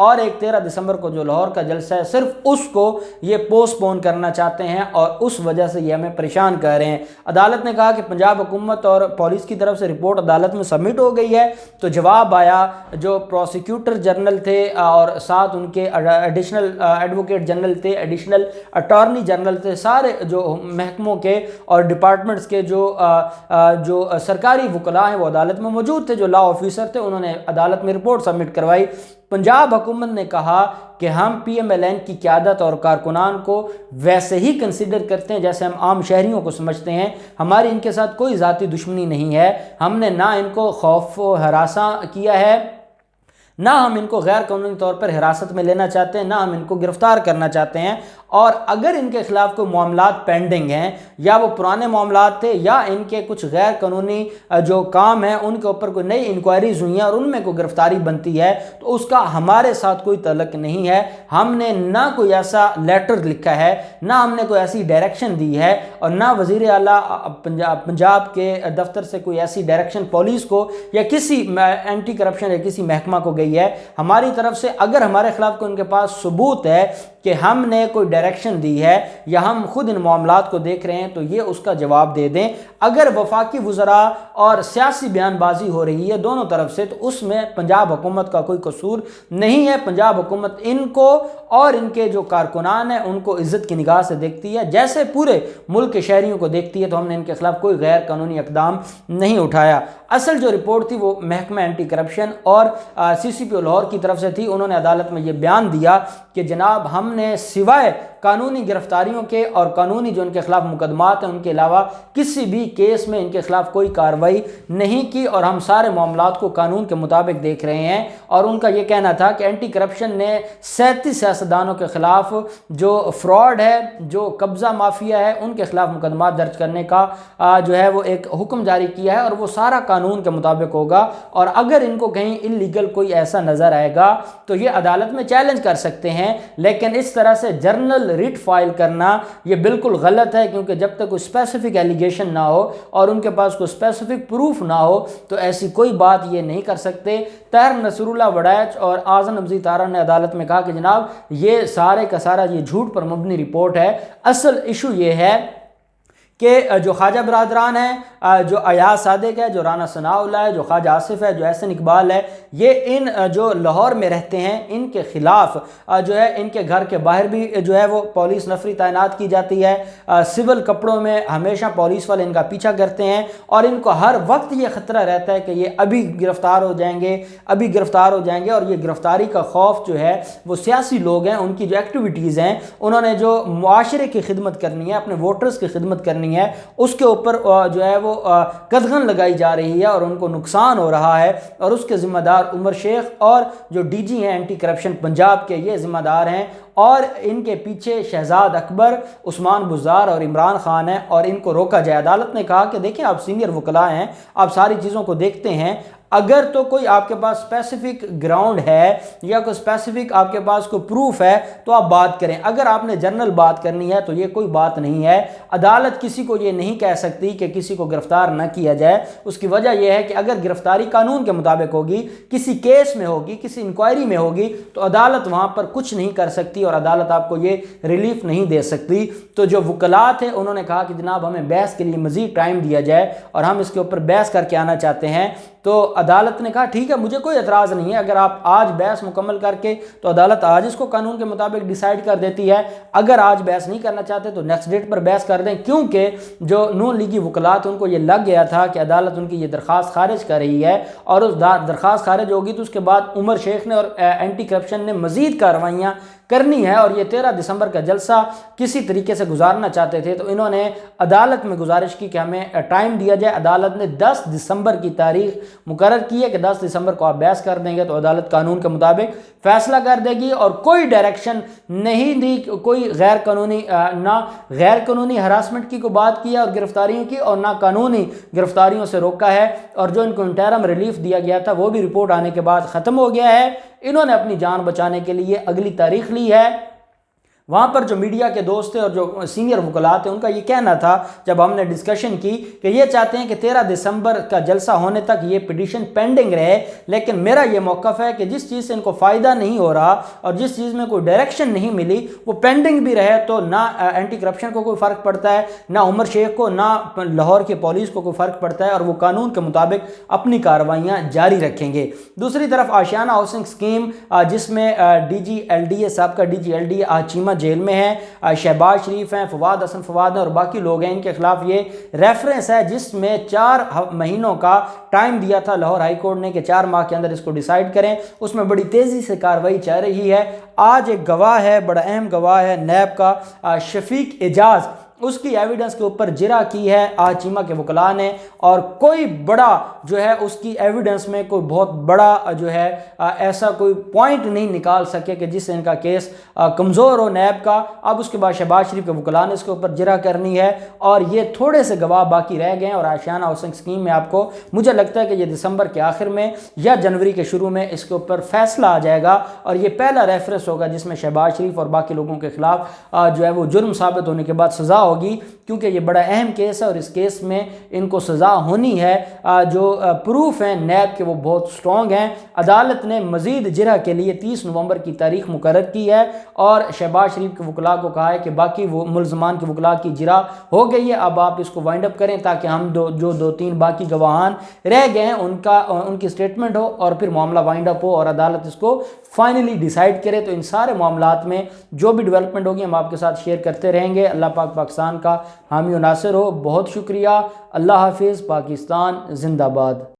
اور ایک 13 دسمبر کو جو لاہور کا جلسہ ہے صرف اس کو یہ پوسٹ پون کرنا چاہتے ہیں اور اس وجہ سے یہ ہمیں پریشان کر رہے ہیں۔ عدالت نے کہا کہ پنجاب حکومت اور پولیس کی طرف سے رپورٹ عدالت میں سبمٹ ہو گئی ہے، تو جواب آیا جو پروسیکیوٹر جنرل تھے اور ساتھ ان کے ایڈیشنل ایڈوکیٹ جنرل تھے، ایڈیشنل اٹارنی جنرل تھے، سارے جو محکموں کے اور ڈپارٹمنٹس کے جو سرکاری وکلاء ہیں وہ عدالت میں موجود تھے، جو لا آفیسر تھے، انہوں نے عدالت میں رپورٹ سبمٹ کروائی۔ پنجاب حکومت نے کہا کہ ہم پی ایم ایل این کی قیادت اور کارکنان کو ویسے ہی کنسیڈر کرتے ہیں جیسے ہم عام شہریوں کو سمجھتے ہیں، ہماری ان کے ساتھ کوئی ذاتی دشمنی نہیں ہے، ہم نے نہ ان کو خوف و ہراساں کیا ہے، نہ ہم ان کو غیر قانونی طور پر حراست میں لینا چاہتے ہیں، نہ ہم ان کو گرفتار کرنا چاہتے ہیں، اور اگر ان کے خلاف کوئی معاملات پینڈنگ ہیں یا وہ پرانے معاملات تھے یا ان کے کچھ غیر قانونی جو کام ہیں ان کے اوپر کوئی نئی انکوائریز ہوئی ہیں اور ان میں کوئی گرفتاری بنتی ہے تو اس کا ہمارے ساتھ کوئی تعلق نہیں ہے، ہم نے نہ کوئی ایسا لیٹر لکھا ہے، نہ ہم نے کوئی ایسی ڈائریکشن دی ہے، اور نہ وزیر اعلیٰ پنجاب کے دفتر سے کوئی ایسی ڈائریکشن پولیس کو یا کسی اینٹی کرپشن یا کسی محکمہ کو گئی ہے۔ ہماری طرف سے اگر ہمارے خلاف کوئی ان کے پاس ثبوت ہے کہ ہم نے کوئی ڈائریکشن دی ہے یا ہم خود ان معاملات کو دیکھ رہے ہیں تو یہ اس کا جواب دے دیں۔ اگر وفاقی وزراء اور سیاسی بیان بازی ہو رہی ہے دونوں طرف سے تو اس میں پنجاب حکومت کا کوئی قصور نہیں ہے، پنجاب حکومت ان کو اور ان کے جو کارکنان ہیں ان کو عزت کی نگاہ سے دیکھتی ہے جیسے پورے ملک کے شہریوں کو دیکھتی ہے، تو ہم نے ان کے خلاف کوئی غیر قانونی اقدام نہیں اٹھایا۔ اصل جو رپورٹ تھی وہ محکمہ اینٹی کرپشن اور سی سی پی او لاہور کی طرف سے تھی، انہوں نے عدالت میں یہ بیان دیا کہ جناب ہم نے سوائے قانونی گرفتاریوں کے اور قانونی جو ان کے خلاف مقدمات ہیں ان کے علاوہ کسی بھی کیس میں ان کے خلاف کوئی کارروائی نہیں کی، اور ہم سارے معاملات کو قانون کے مطابق دیکھ رہے ہیں۔ اور ان کا یہ کہنا تھا کہ اینٹی کرپشن نے 37 سیاستدانوں کے خلاف جو فراڈ ہے، جو قبضہ مافیا ہے، ان کے خلاف مقدمات درج کرنے کا جو ہے وہ ایک حکم جاری کیا ہے، اور وہ سارا قانون کے مطابق ہوگا، اور اگر ان کو کہیں انلیگل کوئی ایسا نظر آئے گا تو یہ عدالت میں چیلنج کر سکتے ہیں، لیکن اس طرح سے جرنل ریٹ فائل کرنا یہ بالکل غلط ہے، کیونکہ جب تک کوئی اسپیسیفک ایلیگیشن نہ ہو اور ان کے پاس کوئی اسپیسیفک پروف نہ ہو تو ایسی کوئی بات یہ نہیں کر سکتے۔ طاہر نصر اللہ وڑائچ اور اعظم نبضی طاہرہ نے عدالت میں کہا کہ جناب یہ سارے کا سارا یہ جھوٹ پر مبنی رپورٹ ہے، اصل ایشو یہ ہے کہ جو خواجہ برادران ہیں، جو ایاز صادق ہے، جو رانا ثناء اللہ ہے، جو خواجہ آصف ہے، جو احسن اقبال ہے، یہ ان جو لاہور میں رہتے ہیں ان کے خلاف جو ہے ان کے گھر کے باہر بھی جو ہے وہ پولیس نفری تعینات کی جاتی ہے، سول کپڑوں میں ہمیشہ پولیس والے ان کا پیچھا کرتے ہیں، اور ان کو ہر وقت یہ خطرہ رہتا ہے کہ یہ ابھی گرفتار ہو جائیں گے، ابھی گرفتار ہو جائیں گے، اور یہ گرفتاری کا خوف جو ہے وہ سیاسی لوگ ہیں، ان کی جو ایکٹیویٹیز ہیں، انہوں نے جو معاشرے کی خدمت کرنی ہے، اپنے ووٹرز کی خدمت کرنی ہے، اس کے اوپر جو ہے وہ قدغن لگائی جا رہی ہے اور ان کو نقصان ہو رہا ہے، اور اس کے ذمہ دار عمر شیخ اور جو ڈی جی ہیں اینٹی کرپشن پنجاب کے یہ ذمہ دار ہیں، اور ان کے پیچھے شہزاد اکبر، عثمان بزار اور عمران خان ہیں، اور ان کو روکا جائے۔ عدالت نے کہا کہ دیکھیں آپ سینئر وکلاء ہیں، آپ ساری چیزوں کو دیکھتے ہیں، اگر تو کوئی آپ کے پاس اسپیسیفک گراؤنڈ ہے یا کوئی اسپیسیفک آپ کے پاس کوئی پروف ہے تو آپ بات کریں، اگر آپ نے جنرل بات کرنی ہے تو یہ کوئی بات نہیں ہے۔ عدالت کسی کو یہ نہیں کہہ سکتی کہ کسی کو گرفتار نہ کیا جائے، اس کی وجہ یہ ہے کہ اگر گرفتاری قانون کے مطابق ہوگی، کسی کیس میں ہوگی، کسی انکوائری میں ہوگی تو عدالت وہاں پر کچھ نہیں کر سکتی اور عدالت آپ کو یہ ریلیف نہیں دے سکتی۔ تو جو وکلاء تھے انہوں نے کہا کہ جناب ہمیں بحث کے لیے مزید ٹائم دیا جائے اور ہم اس کے اوپر بحث کر کے آنا چاہتے ہیں، تو عدالت نے کہا ٹھیک ہے مجھے کوئی اعتراض نہیں ہے، اگر آپ آج بحث مکمل کر کے تو عدالت آج اس کو قانون کے مطابق ڈیسائیڈ کر دیتی ہے، اگر آج بحث نہیں کرنا چاہتے تو نیکسٹ ڈیٹ پر بحث کر دیں، کیونکہ جو نون لیگی وکلاء ان کو یہ لگ گیا تھا کہ عدالت ان کی یہ درخواست خارج کر رہی ہے، اور اس درخواست خارج ہوگی تو اس کے بعد عمر شیخ نے اور اینٹی کرپشن نے مزید کارروائیاں کرنی ہے، اور یہ 13 دسمبر کا جلسہ کسی طریقے سے گزارنا چاہتے تھے، تو انہوں نے عدالت میں گزارش کی کہ ہمیں ٹائم دیا جائے۔ عدالت نے 10 دسمبر کی تاریخ مقرر کی ہے کہ 10 دسمبر کو آپ بحث کر دیں گے تو عدالت قانون کے مطابق فیصلہ کر دے گی، اور کوئی ڈائریکشن نہیں دی، کوئی غیر قانونی نہ غیر قانونی ہراسمنٹ کی کوئی بات کی ہے اور گرفتاریوں کی، اور نہ قانونی گرفتاریوں سے روکا ہے، اور جو ان کو انٹرم ریلیف دیا گیا تھا وہ بھی رپورٹ آنے کے بعد ختم ہو گیا ہے۔ انہوں نے اپنی جان بچانے کے لیے اگلی تاریخ لی ہے، وہاں پر جو میڈیا کے دوست تھے اور جو سینئر وکلاء تھے ان کا یہ کہنا تھا جب ہم نے ڈسکشن کی کہ یہ چاہتے ہیں کہ 13 دسمبر کا جلسہ ہونے تک یہ پٹیشن پینڈنگ رہے، لیکن میرا یہ موقف ہے کہ جس چیز سے ان کو فائدہ نہیں ہو رہا اور جس چیز میں کوئی ڈائریکشن نہیں ملی وہ پینڈنگ بھی رہے، تو نہ اینٹی کرپشن کو کوئی فرق پڑتا ہے، نہ عمر شیخ کو، نہ لاہور کی پولیس کو کوئی فرق پڑتا ہے، اور وہ قانون کے مطابق اپنی کارروائیاں جاری رکھیں گے۔ دوسری طرف آشیانہ ہاؤسنگ اسکیم جس میں D G L D A صاحب کا D G L D A آج چیمہ جیل میں ہے، شہباز شریف ہیں، فواد حسن فواد ہیں اور باقی لوگ ہیں، ان کے خلاف یہ ریفرنس ہے جس میں 4 مہینوں کا ٹائم دیا تھا لاہور ہائی کورٹ نے کہ 4 ماہ کے اندر اس کو ڈیسائیڈ کریں، اس میں بڑی تیزی سے کارروائی چل رہی ہے۔ آج ایک گواہ ہے، بڑا اہم گواہ ہے نیب کا شفیق اعجاز، اس کی ایویڈنس کے اوپر جرح کی ہے آج چیمہ کے وکلاء نے، اور کوئی بڑا جو ہے اس کی ایویڈنس میں کوئی بہت بڑا جو ہے ایسا کوئی پوائنٹ نہیں نکال سکے کہ جس سے ان کا کیس کمزور ہو نیب کا۔ اب اس کے بعد شہباز شریف کے وکلاء نے اس کے اوپر جرح کرنی ہے، اور یہ تھوڑے سے گواہ باقی رہ گئے ہیں، اور آشیانہ ہاؤسنگ اسکیم میں آپ کو مجھے لگتا ہے کہ یہ دسمبر کے آخر میں یا جنوری کے شروع میں اس کے اوپر فیصلہ آ جائے گا، اور یہ پہلا ریفرنس ہوگا جس میں شہباز شریف اور باقی لوگوں کے خلاف جو ہے وہ جرم ثابت ہونے کے بعد سزا ہوگی، کیونکہ یہ بڑا اہم کیس ہے اور اس کیس میں ان کو سزا ہونی ہے۔ جو پروف ہیں نیب کے وہ بہت سٹرونگ ہیں۔ عدالت نے مزید جرح کے لیے 30 نومبر کی تاریخ مقرر کی ہے، اور شہباز شریف کے وکلاء کو کہا ہے کہ باقی وہ ملزمان کے وکلاء کی جرح ہو گئی ہے، اب آپ اس کو وائنڈ اپ کریں تاکہ ہم جو 2-3 باقی گواہان رہ گئے ہیں ان کی سٹیٹمنٹ ہو، اور پھر معاملہ وائنڈ اپ ہو اور عدالت اس کو فائنلی ڈیسائیڈ کرے۔ تو ان سارے معاملات میں جو بھی ڈیولپمنٹ ہوگی ہم آپ کے ساتھ شیئر کرتے رہیں گے۔ اللہ پاک پاکستان کا حامی و ناصر ہو۔ بہت شکریہ۔ اللہ حافظ۔ پاکستان زندہ باد۔